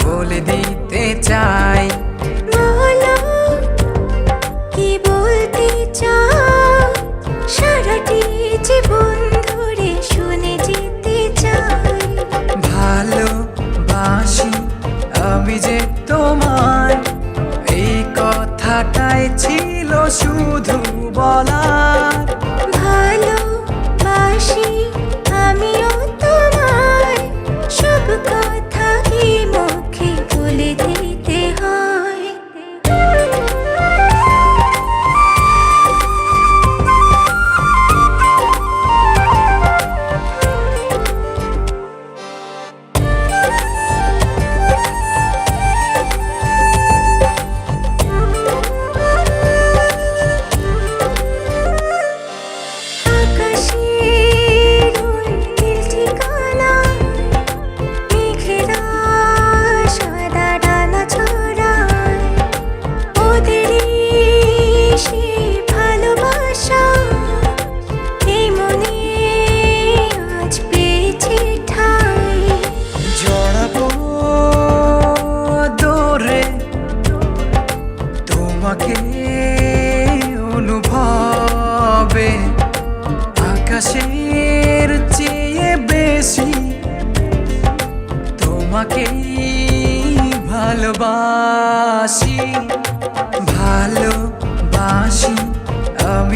বলে দিতে চাই। বলো কি বলতে চাও, সারাটি জীবন ধরে শুনে যেতে চাই। ভালোবাসি আমি যে তোমায়, এই কথাটাই ছিল শুধু বলার। ভালোবাসি আমিও তোমায়, সব কথা কি মুখে বলে দিতে হয়? আকাশের ওই নীল ঠিকানায় মেঘেরা সাদা ডানা ছড়ায়, ওদেরই সেই ভালোবাসা এই মনে আজ পেয়েছে ঠাঁই। জড়াবো দৌড়ে তোমাকে অনুভবে, আকাশের চেয়ে বেশি তোমাকেই ভালোবাসি। ভালোবাসি আমি।